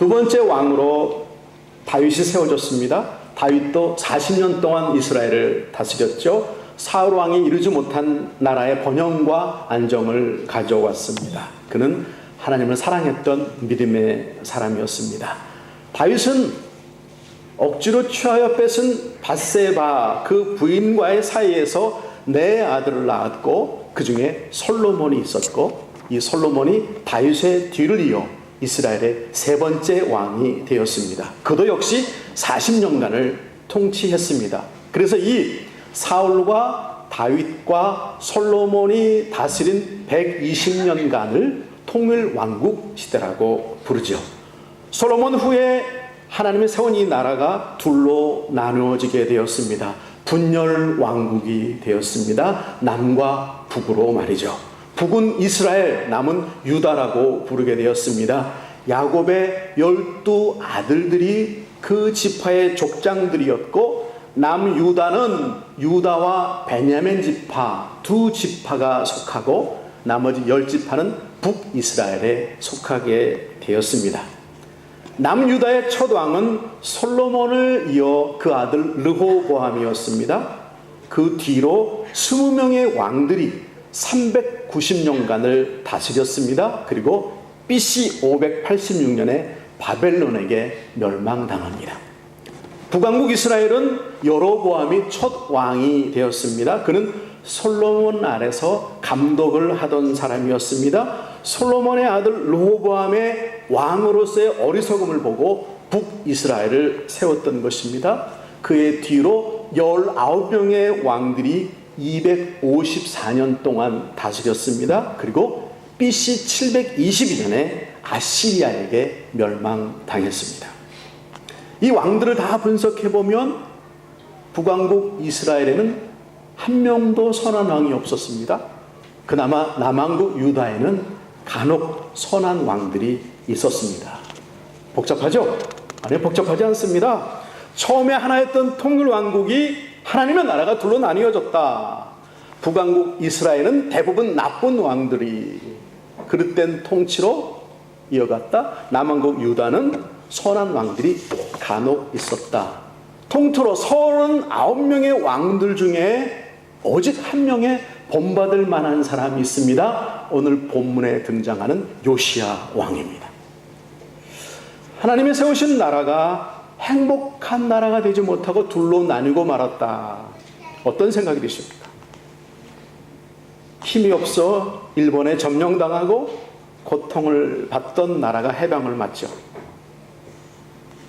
두 번째 왕으로 다윗이 세워졌습니다. 다윗도 40년 동안 이스라엘을 다스렸죠. 사울 왕이 이루지 못한 나라의 번영과 안정을 가져왔습니다. 그는 하나님을 사랑했던 믿음의 사람이었습니다. 다윗은 억지로 취하여 뺏은 밧세바 그 부인과의 사이에서 네 아들을 낳았고, 그 중에 솔로몬이 있었고, 이 솔로몬이 다윗의 뒤를 이어 이스라엘의 세 번째 왕이 되었습니다. 그도 역시 40년간을 통치했습니다. 그래서 이 사울과 다윗과 솔로몬이 다스린 120년간을 통일왕국 시대라고 부르죠. 솔로몬 후에 하나님의 세운 이 나라가 둘로 나누어지게 되었습니다. 분열왕국이 되었습니다. 남과 북으로 말이죠. 북은 이스라엘, 남은 유다라고 부르게 되었습니다. 야곱의 12 아들들이 그 지파의 족장들이었고, 남유다는 유다와 베냐민 지파 두 지파가 속하고, 나머지 10지파는 북이스라엘에 속하게 되었습니다. 남유다의 첫 왕은 솔로몬을 이어 그 아들 르호보암이었습니다. 그 뒤로 20명의 왕들이 390년간을 다스렸습니다. 그리고 BC 586년에 바벨론에게 멸망당합니다. 북왕국 이스라엘은 여로보암이 첫 왕이 되었습니다. 그는 솔로몬 아래서 감독을 하던 사람이었습니다. 솔로몬의 아들 르호보암의 왕으로서의 어리석음을 보고 북이스라엘을 세웠던 것입니다. 그의 뒤로 19명의 왕들이 254년 동안 다스렸습니다. 그리고 BC 722년에 아시리아에게 멸망당했습니다. 이 왕들을 다 분석해보면 북왕국 이스라엘에는 한 명도 선한 왕이 없었습니다. 그나마 남왕국 유다에는 간혹 선한 왕들이 있었습니다. 복잡하죠? 아니, 복잡하지 않습니다. 처음에 하나였던 통일왕국이 하나님의 나라가 둘로 나뉘어졌다. 북왕국 이스라엘은 대부분 나쁜 왕들이 그릇된 통치로 이어갔다. 남왕국 유다는 선한 왕들이 간혹 있었다. 통틀어 39명의 왕들 중에 오직 한 명의 본받을 만한 사람이 있습니다. 오늘 본문에 등장하는 요시야 왕입니다. 하나님이 세우신 나라가 행복한 나라가 되지 못하고 둘로 나뉘고 말았다. 어떤 생각이 드십니까? 힘이 없어 일본에 점령당하고 고통을 받던 나라가 해방을 맞죠.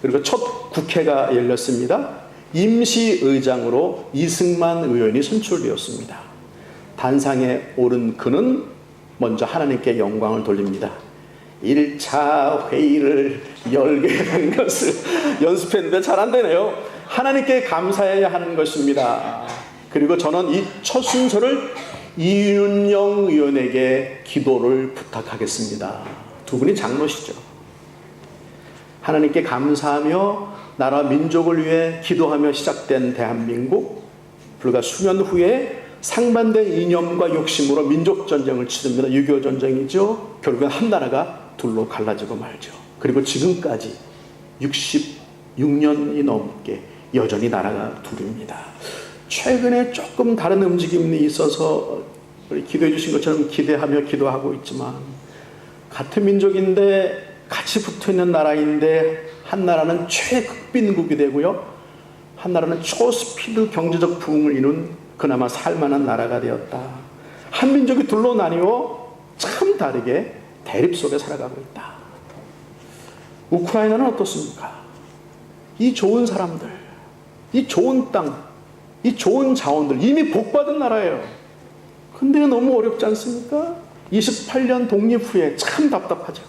그리고 첫 국회가 열렸습니다. 임시의장으로 이승만 의원이 선출되었습니다. 단상에 오른 그는 먼저 하나님께 영광을 돌립니다. 1차 회의를 열게 된 것을 연습했는데 잘 안 되네요. 하나님께 감사해야 하는 것입니다. 그리고 저는 이 첫 순서를 이윤영 의원에게 기도를 부탁하겠습니다. 두 분이 장로시죠. 하나님께 감사하며 나라 민족을 위해 기도하며 시작된 대한민국, 불과 수년 후에 상반된 이념과 욕심으로 민족전쟁을 치릅니다. 6.25 전쟁이죠. 결국엔 한 나라가 둘로 갈라지고 말죠. 그리고 지금까지 66년이 넘게 여전히 나라가 둘입니다. 최근에 조금 다른 움직임이 있어서 기도해 주신 것처럼 기대하며 기도하고 있지만, 같은 민족인데 같이 붙어있는 나라인데 한 나라는 최극빈국이 되고요, 한 나라는 초스피드 경제적 부흥을 이룬 그나마 살만한 나라가 되었다. 한 민족이 둘로 나뉘어 참 다르게 대립 속에 살아가고 있다. 우크라이나는 어떻습니까? 이 좋은 사람들, 이 좋은 땅, 이 좋은 자원들, 이미 복받은 나라예요. 근데 너무 어렵지 않습니까? 28년 독립 후에 참 답답하죠.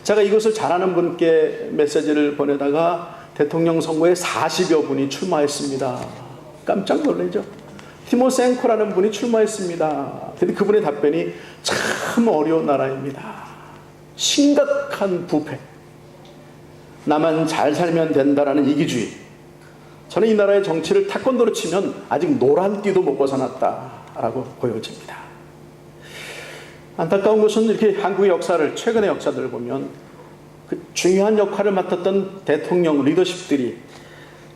제가 이것을 잘 아는 분께 메시지를 보내다가 대통령 선거에 40여 분이 출마했습니다. 깜짝 놀라죠. 티모센코라는 분이 출마했습니다. 근데 그분의 답변이 참 어려운 나라입니다. 심각한 부패, 나만 잘 살면 된다라는 이기주의. 저는 이 나라의 정치를 태권도로 치면 아직 노란띠도 못 벗어났다라고 보여집니다. 안타까운 것은 이렇게 한국의 역사를, 최근의 역사들을 보면 그 중요한 역할을 맡았던 대통령 리더십들이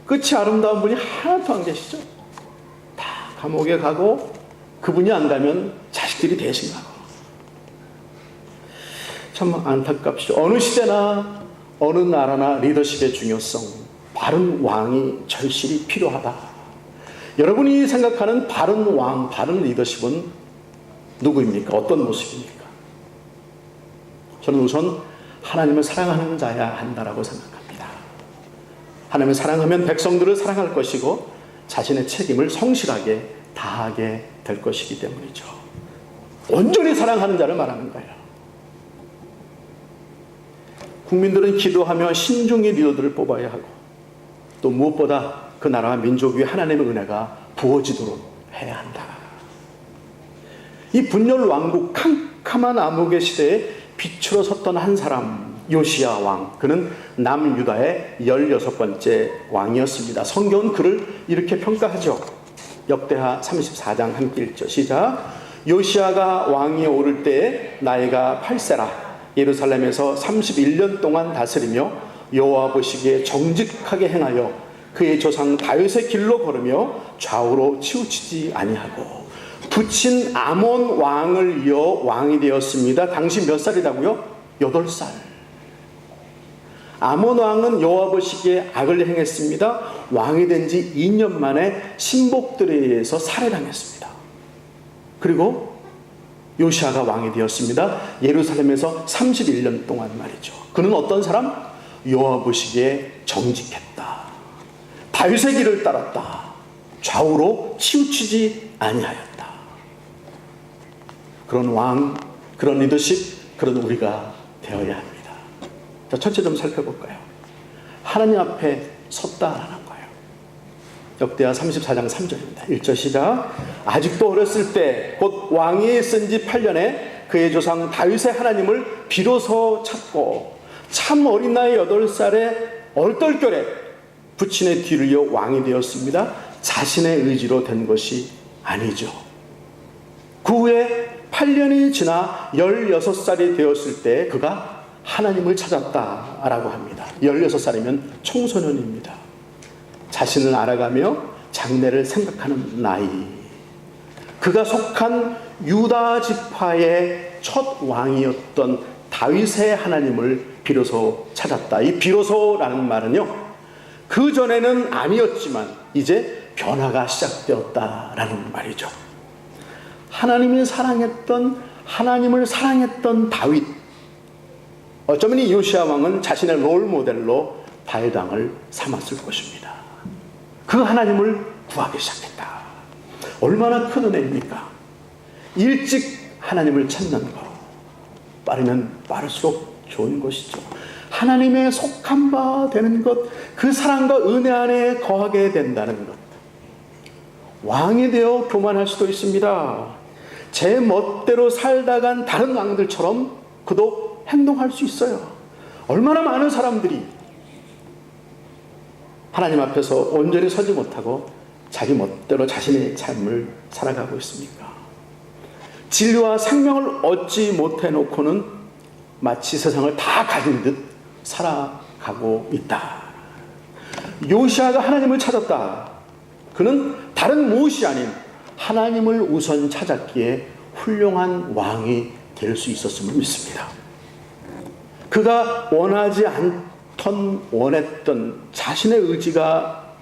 끝이 아름다운 분이 하나도 안 계시죠. 다 감옥에 가고 그분이 안 가면 자식들이 대신 가고. 참 안타깝시죠. 어느 시대나 어느 나라나 리더십의 중요성, 바른 왕이 절실히 필요하다. 여러분이 생각하는 바른 왕, 바른 리더십은 누구입니까? 어떤 모습입니까? 저는 우선 하나님을 사랑하는 자야 한다라고 생각합니다. 하나님을 사랑하면 백성들을 사랑할 것이고 자신의 책임을 성실하게 다하게 될 것이기 때문이죠. 온전히 사랑하는 자를 말하는 거예요. 국민들은 기도하며 신중히 리더들을 뽑아야 하고 또 무엇보다 그 나라와 민족 위에 하나님의 은혜가 부어지도록 해야 한다. 이 분열 왕국 캄캄한 암흑의 시대에 빛으로 섰던 한 사람, 요시야 왕. 그는 남유다의 16번째 왕이었습니다. 성경은 그를 이렇게 평가하죠. 역대하 34장 함께 읽죠. 시작. 요시야가 왕위에 오를 때에 나이가 8세라. 예루살렘에서 31년 동안 다스리며 여호와 보시기에 정직하게 행하여 그의 조상 다윗의 길로 걸으며 좌우로 치우치지 아니하고 붙인 아몬 왕을 이어 왕이 되었습니다. 당시 몇 살이라고요? 8살. 아몬 왕은 여호와 보시기에 악을 행했습니다. 왕이 된 지 2년 만에 신복들에 의해서 살해당했습니다. 그리고 요시아가 왕이 되었습니다. 예루살렘에서 31년 동안 말이죠. 그는 어떤 사람? 여호와 보시기에 정직했다. 다윗의 길을 따랐다. 좌우로 치우치지 아니하였다. 그런 왕, 그런 리더십, 그런 우리가 되어야 합니다. 자, 첫째 좀 살펴볼까요? 하나님 앞에 섰다라는 거예요. 역대하 34장 3절입니다. 1절 시작. 아직도 어렸을 때 곧 왕위에 있은 지 8년에 그의 조상 다윗의 하나님을 비로소 찾고 참 어린 나이 8살에 얼떨결에 부친의 뒤를 이어 왕이 되었습니다. 자신의 의지로 된 것이 아니죠. 그 후에 8년이 지나 16살이 되었을 때 그가 하나님을 찾았다라고 합니다. 16살이면 청소년입니다. 자신을 알아가며 장래를 생각하는 나이. 그가 속한 유다 지파의 첫 왕이었던 다윗의 하나님을 비로소 찾았다. 이 비로소라는 말은요, 그 전에는 아니었지만 이제 변화가 시작되었다라는 말이죠. 하나님을 사랑했던 다윗. 어쩌면 이 요시야 왕은 자신의 롤 모델로 발당을 삼았을 것입니다. 그 하나님을 구하기 시작했다. 얼마나 큰 은혜입니까? 일찍 하나님을 찾는 것. 빠르면 빠를수록 좋은 것이죠. 하나님의 속한 바 되는 것, 그 사랑과 은혜 안에 거하게 된다는 것. 왕이 되어 교만할 수도 있습니다. 제 멋대로 살다간 다른 왕들처럼 그도 행동할 수 있어요. 얼마나 많은 사람들이 하나님 앞에서 온전히 서지 못하고 자기 멋대로 자신의 삶을 살아가고 있습니까? 진리와 생명을 얻지 못해놓고는 마치 세상을 다 가진 듯 살아가고 있다. 요시아가 하나님을 찾았다. 그는 다른 무엇이 아닌 하나님을 우선 찾았기에 훌륭한 왕이 될 수 있었음을 믿습니다. 그가 원했던 자신의 의지가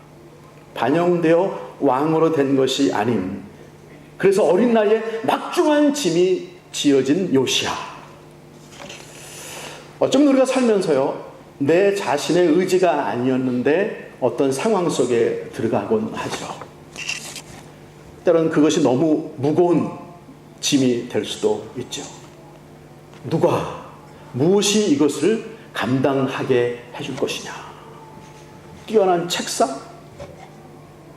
반영되어 왕으로 된 것이 아닌, 그래서 어린 나이에 막중한 짐이 지어진 요시야. 어쩌면 우리가 살면서요, 내 자신의 의지가 아니었는데 어떤 상황 속에 들어가곤 하죠. 때로는 그것이 너무 무거운 짐이 될 수도 있죠. 무엇이 이것을 감당하게 해줄 것이냐? 뛰어난 책상?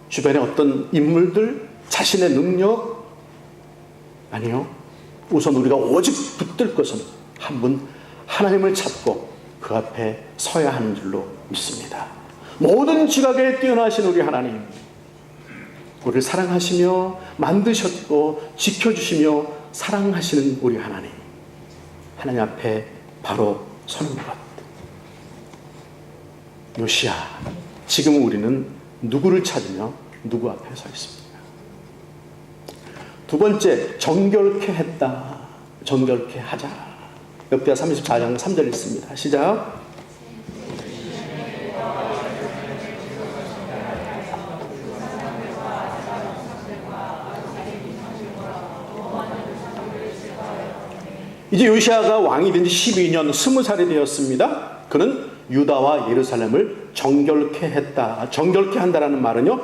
주변의 어떤 인물들? 자신의 능력? 아니요. 우선 우리가 오직 붙들 것은 한 분, 하나님을 찾고 그 앞에 서야 하는 줄로 믿습니다. 모든 지각에 뛰어나신 우리 하나님, 우리를 사랑하시며 만드셨고 지켜주시며 사랑하시는 우리 하나님, 하나님 앞에 바로 서는 것, 요시야, 지금 우리는 누구를 찾으며 누구 앞에 서 있습니까? 두 번째, 정결케 했다. 정결케 하자. 역대하 34장 3절 있습니다. 시작. 이제 요시아가 왕이 된 지 12년 20살이 되었습니다. 그는 유다와 예루살렘을 정결케 했다. 정결케 한다라는 말은요,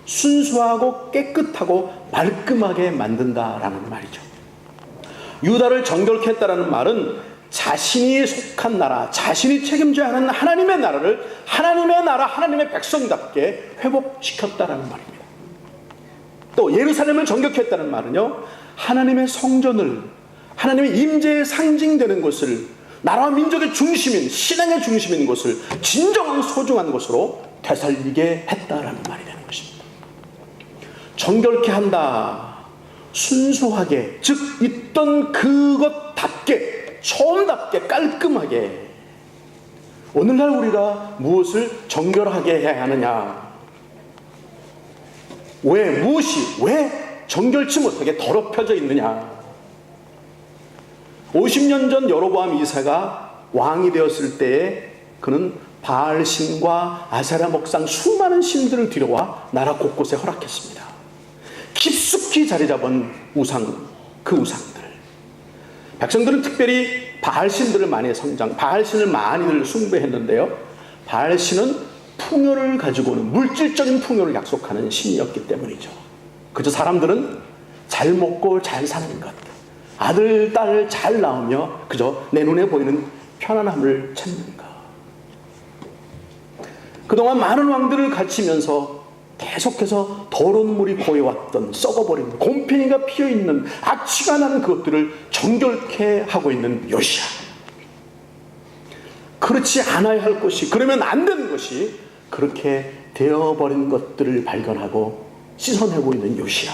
순수하고 깨끗하고 말끔하게 만든다라는 말이죠. 유다를 정결케 했다라는 말은 자신이 속한 나라, 자신이 책임져야 하는 하나님의 나라를 하나님의 나라, 하나님의 백성답게 회복시켰다라는 말입니다. 또 예루살렘을 정결케 했다는 말은요, 하나님의 성전을, 하나님의 임재의 상징되는 곳을, 나라와 민족의 중심인, 신앙의 중심인 곳을 진정한 소중한 곳으로 되살리게 했다라는 말이 되는 것입니다. 정결케 한다. 순수하게, 즉 있던 그것답게, 처음답게, 깔끔하게. 오늘날 우리가 무엇을 정결하게 해야 하느냐? 왜 정결치 못하게 더럽혀져 있느냐? 50년 전 여로보암 2세가 왕이 되었을 때에 그는 바알신과 아세라 목상 수많은 신들을 들여와 나라 곳곳에 허락했습니다. 깊숙이 자리 잡은 그 우상들. 백성들은 특별히 바알신들을 많이 바알신을 많이들 숭배했는데요. 바알신은 풍요를 가지고 오는, 물질적인 풍요를 약속하는 신이었기 때문이죠. 그저 사람들은 잘 먹고 잘 사는 것, 아들, 딸 잘 낳으며 그저 내 눈에 보이는 편안함을 찾는 것. 그동안 많은 왕들을 갖추면서 계속해서 더러운 물이 고여왔던, 썩어버린, 곰팡이가 피어있는, 악취가 나는 그것들을 정결케 하고 있는 요시야. 그렇지 않아야 할 것이, 그러면 안 되는 것이 그렇게 되어버린 것들을 발견하고 씻어내고 있는 요시야.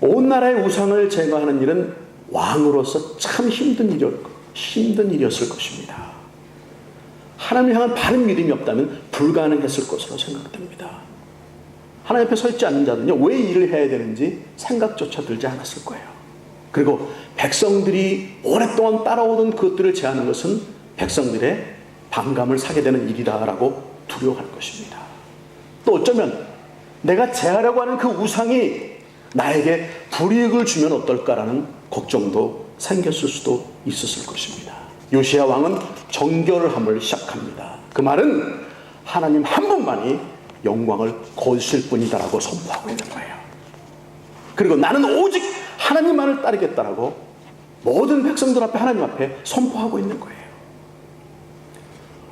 온 나라의 우상을 제거하는 일은 왕으로서 참 힘든 일이었을 것입니다. 하나님을 향한 바른 믿음이 없다면 불가능했을 것으로 생각됩니다. 하나님 앞에 서 있지 않는 자들은요, 왜 일을 해야 되는지 생각조차 들지 않았을 거예요. 그리고 백성들이 오랫동안 따라오던 그것들을 제하는 것은 백성들의 반감을 사게 되는 일이다라고 두려워할 것입니다. 또 어쩌면 내가 제하려고 하는 그 우상이 나에게 불이익을 주면 어떨까라는 걱정도 생겼을 수도 있었을 것입니다. 요시야 왕은 정결함을 시작합니다. 그 말은 하나님 한 분만이 영광을 거두실 뿐이다라고 선포하고 있는 거예요. 그리고 나는 오직 하나님만을 따르겠다라고 모든 백성들 앞에, 하나님 앞에 선포하고 있는 거예요.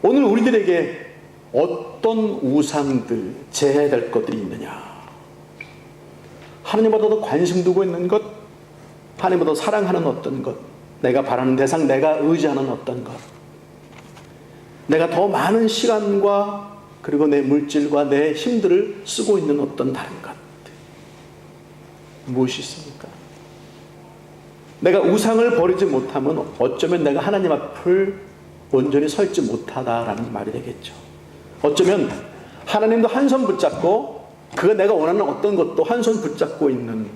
오늘 우리들에게 어떤 우상들, 제해야 될 것들이 있느냐? 하나님보다 더 관심 두고 있는 것, 하나님보다 사랑하는 어떤 것, 내가 바라는 대상, 내가 의지하는 어떤 것, 내가 더 많은 시간과 그리고 내 물질과 내 힘들을 쓰고 있는 어떤 다른 것, 무엇이 있습니까? 내가 우상을 버리지 못하면 어쩌면 내가 하나님 앞을 온전히 서 있지 못하다라는 말이 되겠죠. 어쩌면 하나님도 한 손 붙잡고 그가 내가 원하는 어떤 것도 한 손 붙잡고 있는,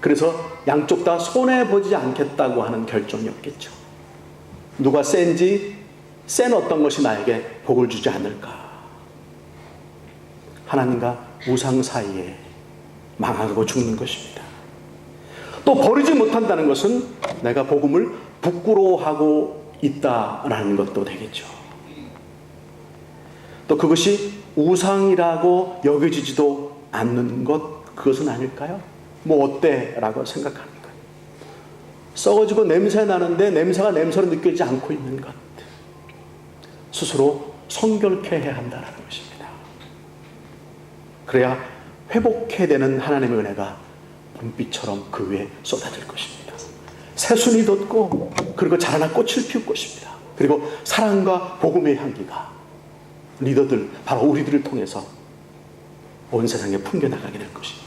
그래서 양쪽 다 손해보지 않겠다고 하는 결정이었겠죠. 누가 센지, 센 어떤 것이 나에게 복을 주지 않을까. 하나님과 우상 사이에 망하고 죽는 것입니다. 또 버리지 못한다는 것은 내가 복음을 부끄러워하고 있다라는 것도 되겠죠. 또 그것이 우상이라고 여겨지지도 않는 것, 그것은 아닐까요? 뭐 어때? 라고 생각하는 것. 썩어지고 냄새 나는데 냄새가 냄새로 느껴지지 않고 있는 것. 스스로 성결케 해야 한다는 것입니다. 그래야 회복해야 되는 하나님의 은혜가 봄비처럼 그 위에 쏟아질 것입니다. 새순이 돋고 그리고 자라나 꽃을 피울 것입니다. 그리고 사랑과 복음의 향기가 리더들, 바로 우리들을 통해서 온 세상에 풍겨나가게 될 것입니다.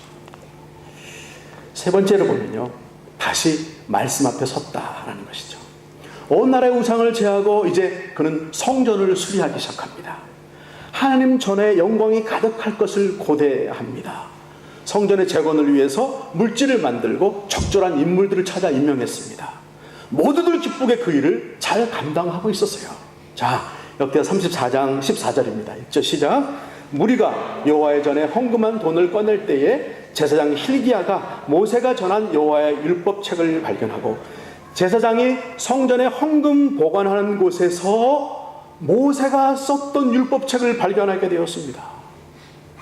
세 번째로 보면요, 다시 말씀 앞에 섰다라는 것이죠. 온 나라의 우상을 제하고 이제 그는 성전을 수리하기 시작합니다. 하나님 전에 영광이 가득할 것을 고대합니다. 성전의 재건을 위해서 물질을 만들고 적절한 인물들을 찾아 임명했습니다. 모두들 기쁘게 그 일을 잘 감당하고 있었어요. 자, 역대하 34장 14절입니다. 읽죠. 시작. 무리가 여호와의 전에 헌금한 돈을 꺼낼 때에 제사장 hil기야가 모세가 전한 여호와의 율법책을 발견하고 제사장이 성전에 헌금 보관하는 곳에서 모세가 썼던 율법책을 발견하게 되었습니다.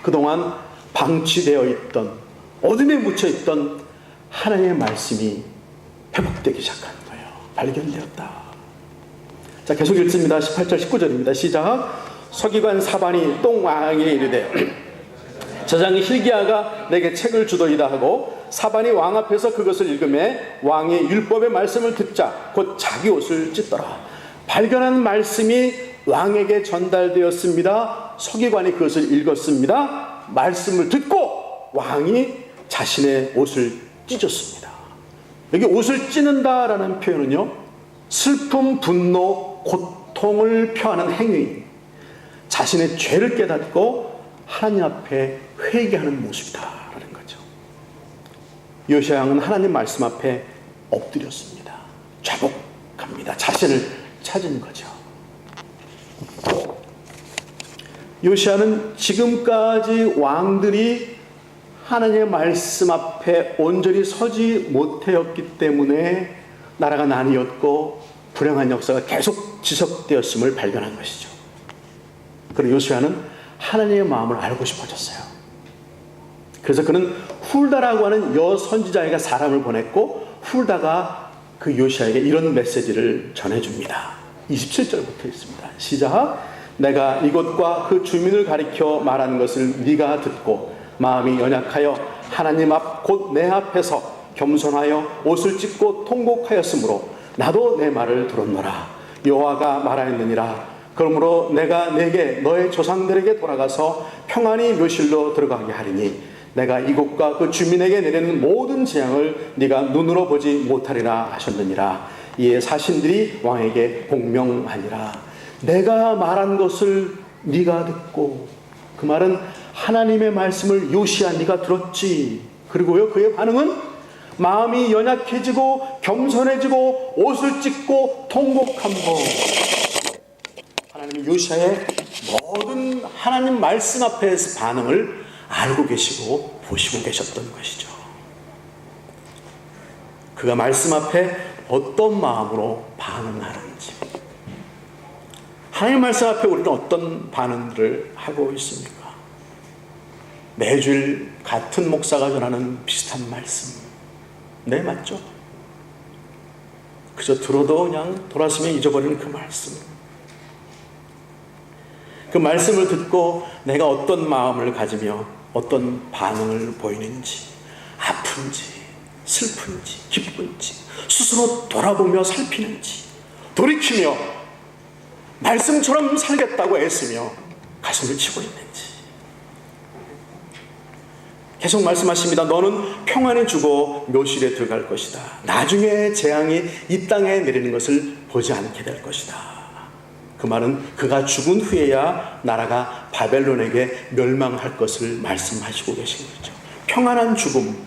그동안 방치되어 있던, 어둠에 묻혀 있던 하나님의 말씀이 회복되기 시작한 거예요. 발견되었다. 자, 계속 읽습니다. 18절 19절입니다. 시작. 서기관 사반이 또 왕에게 이르되 제사장이 hil기야가 내게 책을 주더이다 하고 사반이 왕 앞에서 그것을 읽음에 왕이 율법의 말씀을 듣자 곧 자기 옷을 찢더라. 발견한 말씀이 왕에게 전달되었습니다. 서기관이 그것을 읽었습니다. 말씀을 듣고 왕이 자신의 옷을 찢었습니다. 여기 옷을 찢는다라는 표현은요, 슬픔, 분노, 고통을 표하는 행위, 자신의 죄를 깨닫고 하나님 앞에 회개하는 모습이다라는 거죠. 요시야 왕은 하나님 말씀 앞에 엎드렸습니다. 자복합니다. 자신을 찾은 거죠. 요시야는 지금까지 왕들이 하나님의 말씀 앞에 온전히 서지 못하였기 때문에 나라가 나뉘었고 불행한 역사가 계속 지속되었음을 발견한 것이죠. 그리고 요시야는 하나님의 마음을 알고 싶어졌어요. 그래서 그는 훌다라고 하는 여선지자에게 사람을 보냈고 훌다가 그 요시야에게 이런 메시지를 전해줍니다. 27절부터 있습니다. 시작. 내가 이곳과 그 주민을 가리켜 말한 것을 네가 듣고 마음이 연약하여 하나님 앞 곧 내 앞에서 겸손하여 옷을 찢고 통곡하였으므로 나도 내 말을 들었노라. 여호와가 말하였느니라. 그러므로 내가 내게 너의 조상들에게 돌아가서 평안히 묘실로 들어가게 하리니 내가 이곳과 그 주민에게 내리는 모든 재앙을 네가 눈으로 보지 못하리라 하셨느니라. 이에 사신들이 왕에게 복명하니라. 내가 말한 것을 네가 듣고, 그 말은 하나님의 말씀을 요시야 네가 들었지. 그리고요, 그의 반응은 마음이 연약해지고 겸손해지고 옷을 찢고 통곡함으로 하나님이 요시야의 모든 하나님 말씀 앞에서 반응을 알고 계시고 보시고 계셨던 것이죠. 그가 말씀 앞에 어떤 마음으로 반응하는지, 하나님 말씀 앞에 우리는 어떤 반응들을 하고 있습니까? 매주일 같은 목사가 전하는 비슷한 말씀, 네, 맞죠? 그저 들어도 그냥 돌아서면 잊어버리는 그 말씀, 그 말씀을 듣고 내가 어떤 마음을 가지며 어떤 반응을 보이는지, 아픈지 슬픈지 기쁜지 스스로 돌아보며 살피는지, 돌이키며 말씀처럼 살겠다고 애쓰며 가슴을 치고 있는지. 계속 말씀하십니다. 너는 평안히 주고 묘실에 들어갈 것이다. 나중에 재앙이 이 땅에 내리는 것을 보지 않게 될 것이다. 그 말은 그가 죽은 후에야 나라가 바벨론에게 멸망할 것을 말씀하시고 계신 거죠. 평안한 죽음,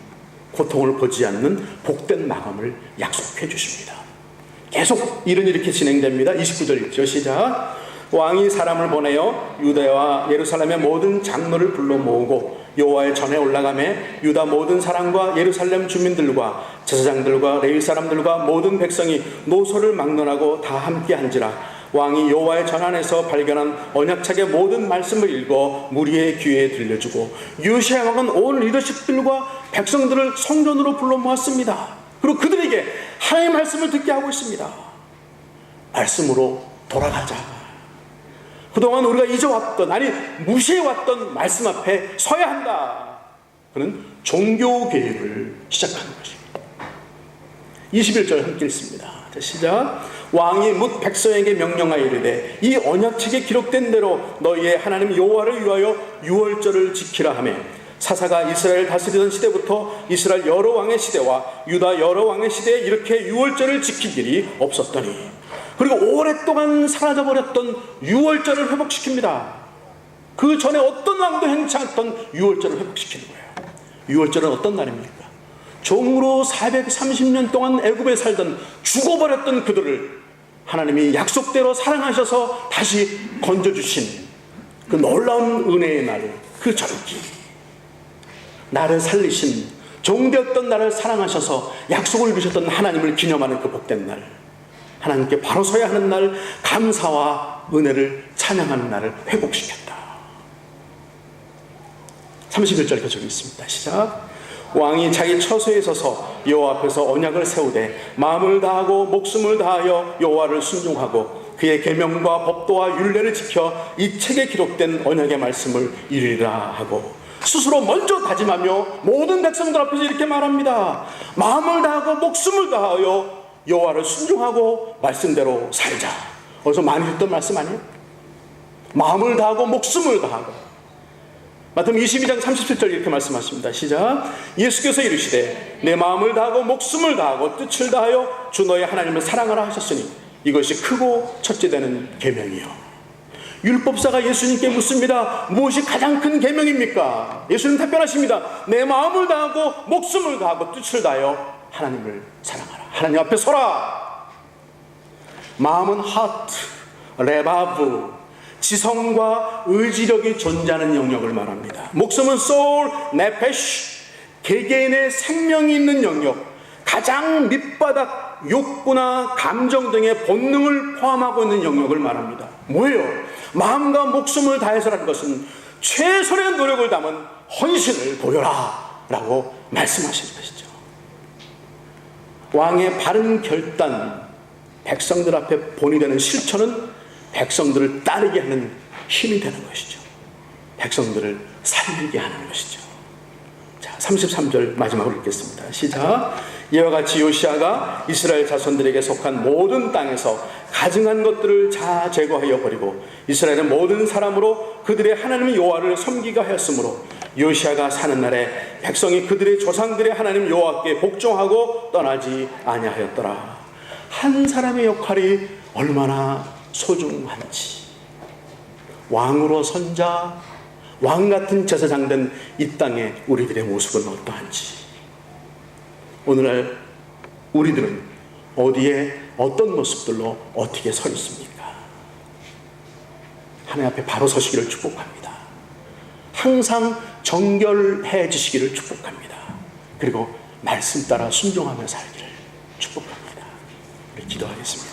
고통을 보지 않는 복된 마감을 약속해 주십니다. 계속 일은 이렇게 진행됩니다. 29절 읽죠. 시작. 왕이 사람을 보내어 유다와 예루살렘의 모든 장로를 불러 모으고 여호와의 전에 올라가매 유다 모든 사람과 예루살렘 주민들과 제사장들과 레위 사람들과 모든 백성이 노소를 막론하고 다 함께 한지라. 왕이 여호와의 전 안에서 발견한 언약책의 모든 말씀을 읽어 무리의 귀에 들려주고 요시야 왕은 온 리더십들과 백성들을 성전으로 불러 모았습니다. 그리고 그들에게 하나님의 말씀을 듣게 하고 있습니다. 말씀으로 돌아가자. 그동안 우리가 잊어왔던, 아니 무시해왔던 말씀 앞에 서야 한다. 그는 종교개혁을 시작하는 것입니다. 21절 함께 읽습니다. 시작. 왕이 뭇 백성에게 명령하여 이르되 이 언약책에 기록된 대로 너희의 하나님 여호와를 위하여 유월절을 지키라 하며 사사가 이스라엘 다스리던 시대부터 이스라엘 여러 왕의 시대와 유다 여러 왕의 시대에 이렇게 유월절을 지킬 일이 없었더니 그리고 오랫동안 사라져버렸던 유월절을 회복시킵니다. 그 전에 어떤 왕도 행치 않던 유월절을 회복시키는 거예요. 유월절은 어떤 날입니까? 종으로 430년 동안 애굽에 살던 죽어버렸던 그들을 하나님이 약속대로 사랑하셔서 다시 건져주신 그 놀라운 은혜의 날, 그 절기. 나를 살리신, 종되었던 나를 사랑하셔서 약속을 이루셨던 하나님을 기념하는 그 복된 날, 하나님께 바로 서야 하는 날, 감사와 은혜를 찬양하는 날을 회복시켰다. 31절 계속 있습니다. 시작. 왕이 자기 처소에 서서 여호와 앞에서 언약을 세우되 마음을 다하고 목숨을 다하여 여호와를 순종하고 그의 계명과 법도와 율례를 지켜 이 책에 기록된 언약의 말씀을 이루리라 하고, 스스로 먼저 다짐하며 모든 백성들 앞에서 이렇게 말합니다. 마음을 다하고 목숨을 다하여 여호와를 순종하고 말씀대로 살자. 어디서 많이 듣던 말씀 아니에요? 마음을 다하고 목숨을 다하고. 마태복음 22장 37절 이렇게 말씀하십니다. 시작. 예수께서 이르시되 내 마음을 다하고 목숨을 다하고 뜻을 다하여 주 너의 하나님을 사랑하라 하셨으니 이것이 크고 첫째 되는 계명이요. 율법사가 예수님께 묻습니다. 무엇이 가장 큰 계명입니까? 예수님 답변하십니다. 내 마음을 다하고 목숨을 다하고 뜻을 다하여 하나님을 사랑하라. 하나님 앞에 서라. 마음은 하트, 레바브, 지성과 의지력이 존재하는 영역을 말합니다. 목숨은 소울, 네페시, 개개인의 생명이 있는 영역, 가장 밑바닥 욕구나 감정 등의 본능을 포함하고 있는 영역을 말합니다. 뭐예요? 마음과 목숨을 다해서라는 것은 최선의 노력을 담은 헌신을 보여라 라고 말씀하시는 것이죠. 왕의 바른 결단, 백성들 앞에 본이 되는 실천은 백성들을 따르게 하는 힘이 되는 것이죠. 백성들을 살리게 하는 것이죠. 자, 33절 마지막으로 읽겠습니다. 시작. 이와 같이 요시아가 이스라엘 자손들에게 속한 모든 땅에서 가증한 것들을 다 제거하여 버리고 이스라엘의 모든 사람으로 그들의 하나님 여호와를 섬기게 하였으므로 요시아가 사는 날에 백성이 그들의 조상들의 하나님 여호와께 복종하고 떠나지 아니하였더라. 한 사람의 역할이 얼마나 소중한지, 왕으로 선자, 왕같은 제사장 된 이 땅의 우리들의 모습은 어떠한지, 오늘날 우리들은 어디에 어떤 모습들로 어떻게 서 있습니까? 하나님 앞에 바로 서시기를 축복합니다. 항상 정결해지시기를 축복합니다. 그리고 말씀 따라 순종하며 살기를 축복합니다. 우리 기도하겠습니다.